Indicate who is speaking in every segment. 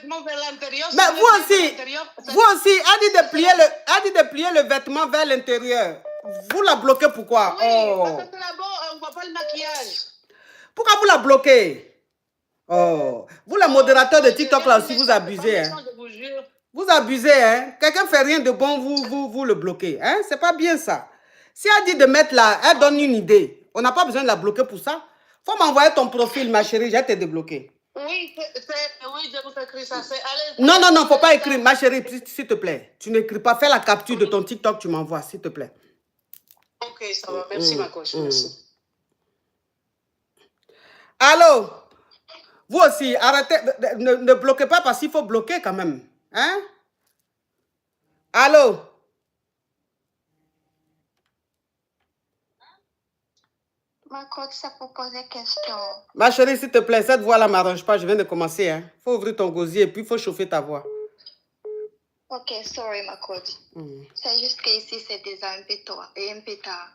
Speaker 1: vêtement vers l'intérieur.
Speaker 2: Mais vous aussi, a dit de plier le vêtement vers l'intérieur. Vous la bloquez pourquoi?
Speaker 1: Oui, parce que là-bas, on ne voit pas le maquillage.
Speaker 2: Pourquoi vous la bloquez? Oh, vous, la modérateur de TikTok, là aussi, vous abusez. Hein? Vous abusez, hein? Quelqu'un fait rien de bon, vous le bloquez. Hein? C'est pas bien ça. Si elle dit de mettre là, elle donne une idée. On n'a pas besoin de la bloquer pour ça. Faut m'envoyer ton profil, ma chérie, je vais te débloquer.
Speaker 1: Oui, je vous écris ça.
Speaker 2: Non, non, non, faut pas écrire, ma chérie, s'il te plaît. Tu n'écris pas. Fais la capture de ton TikTok, tu m'envoies, s'il te plaît.
Speaker 1: Ok, ça va. Merci, ma coach. Merci.
Speaker 2: Allô? Vous aussi, arrêtez, ne bloquez pas parce qu'il faut bloquer quand même. Hein? Allô?
Speaker 3: Ma coach, ça pour poser question.
Speaker 2: Ma chérie, s'il te plaît, cette voix-là ne m'arrange pas. Je viens de commencer. Il faut ouvrir ton gosier et puis il faut chauffer ta voix.
Speaker 3: Ok, sorry, ma coach. C'est juste qu'ici, c'est déjà un peu tard.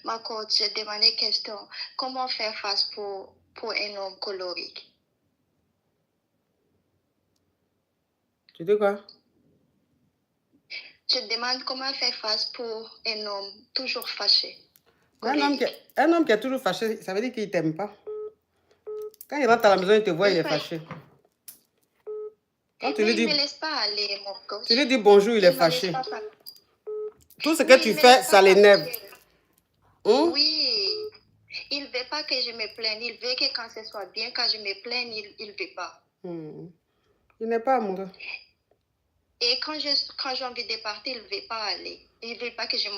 Speaker 3: Ma coach, je demandais question. Comment faire face pour un homme colorique?
Speaker 2: Tu dis quoi?
Speaker 3: Je demande comment faire face pour un homme toujours fâché.
Speaker 2: Un homme qui est toujours fâché, ça veut dire qu'il ne t'aime pas. Quand il rentre à la maison, il te voit, il est fâché. Quand tu lui dis,
Speaker 3: il ne me laisse pas aller, mon coach.
Speaker 2: Tu lui dis bonjour, il est fâché. Tout ce que tu fais, ça l'énerve.
Speaker 3: Oui. Il ne veut pas que je me plaigne. Il veut que quand ce soit bien, quand je me plaigne, il ne veut pas.
Speaker 2: Il n'est pas amoureux.
Speaker 3: Et quand j'ai envie de partir, il ne veut pas aller. Il ne veut pas que je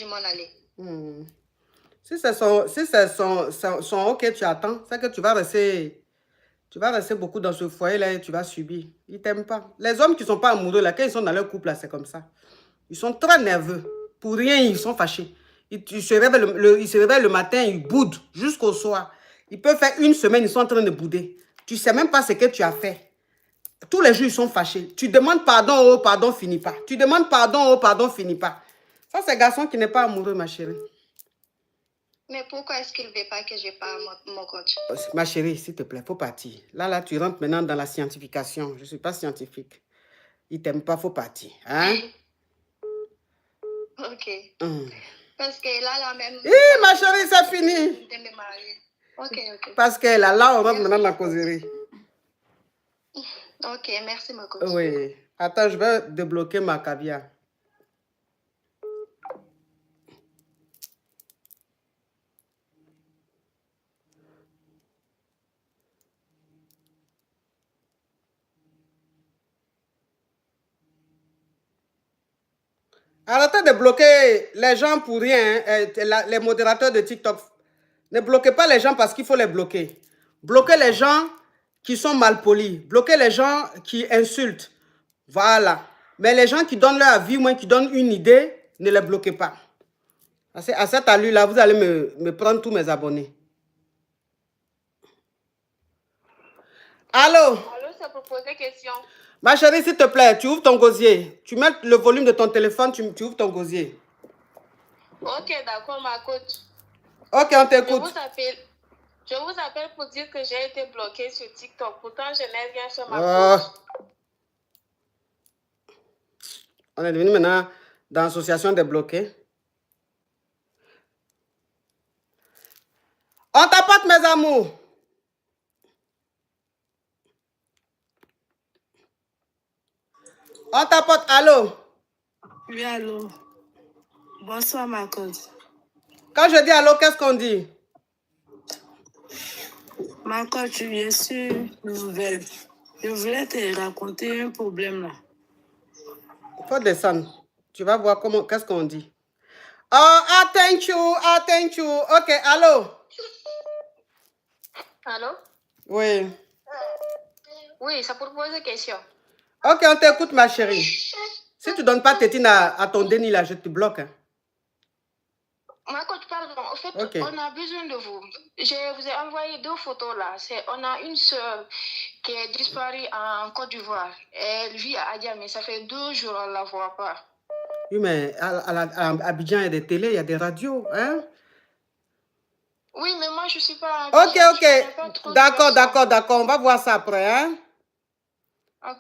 Speaker 3: m'en aille.
Speaker 2: Si c'est son ok, tu attends, c'est que tu vas rester beaucoup dans ce foyer-là et tu vas subir. Il ne t'aime pas. Les hommes qui ne sont pas amoureux, là, quand ils sont dans leur couple, là, c'est comme ça. Ils sont très nerveux. Pour rien, ils sont fâchés. Ils se réveillent le matin, ils boudent jusqu'au soir. Ils peuvent faire une semaine, ils sont en train de bouder. Tu ne sais même pas ce que tu as fait. Tous les jours, ils sont fâchés. Tu demandes pardon, oh, pardon, finit pas. Tu demandes pardon, oh, pardon, finit pas. Ça, c'est un garçon qui n'est pas amoureux, ma chérie.
Speaker 3: Mais pourquoi est-ce qu'il ne veut pas que je parle, mon coach?
Speaker 2: Ma chérie, s'il te plaît, il faut partir. Là, tu rentres maintenant dans la scientification. Je ne suis pas scientifique. Il ne t'aime pas, il faut partir. Hein?
Speaker 3: Ok. Parce que là même...
Speaker 2: ma chérie, c'est fini.
Speaker 3: De me marier. Ok.
Speaker 2: Parce que là, on rentre maintenant dans la causerie.
Speaker 3: Ok, merci, mon coach.
Speaker 2: Oui. Attends, je vais débloquer ma caviar. Arrêtez de bloquer les gens pour rien, les modérateurs de TikTok. Ne bloquez pas les gens parce qu'il faut les bloquer. Bloquez les gens qui sont malpolis. Bloquez les gens qui insultent. Voilà. Mais les gens qui donnent leur avis, qui donnent une idée, ne les bloquez pas. À cette allure-là, vous allez me prendre tous mes abonnés. Allô?
Speaker 4: Allô, c'est pour poser question.
Speaker 2: Ma chérie, s'il te plaît, tu ouvres ton gosier. Tu mets le volume de ton téléphone, tu ouvres ton gosier.
Speaker 4: Ok, d'accord, ma coach.
Speaker 2: Ok, on t'écoute.
Speaker 4: Je vous appelle pour dire que j'ai été bloquée sur TikTok. Pourtant, je n'ai rien sur ma coach.
Speaker 2: On est devenu maintenant dans l'association des bloqués. On t'apporte, mes amours. On t'apporte, allô?
Speaker 5: Oui, allô. Bonsoir, ma coach.
Speaker 2: Quand je dis allô, qu'est-ce qu'on dit?
Speaker 5: Ma coach, je suis nouvelle. Je voulais te raconter un problème là.
Speaker 2: Il faut descendre. Tu vas voir qu'est-ce qu'on dit. Oh, thank you. Ok, allô?
Speaker 4: Allô?
Speaker 2: Oui.
Speaker 4: Oui, c'est pour poser question.
Speaker 2: Ok, on t'écoute, ma chérie. Si tu ne donnes pas tétine à ton déni, là, je te bloque. Hein.
Speaker 4: Ma coach, pardon. En fait, on a besoin de vous. Je vous ai envoyé 2 photos là. On a une sœur qui est disparue en Côte d'Ivoire. Elle vit à Adjamé. Ça fait 2 jours, on ne la voit pas.
Speaker 2: Oui, mais à Abidjan, il y a des télés, il y a des radios, hein?
Speaker 4: Oui, mais moi, je ne suis pas à Abidjan.
Speaker 2: Ok. D'accord. On va voir ça après, hein?
Speaker 4: Ok.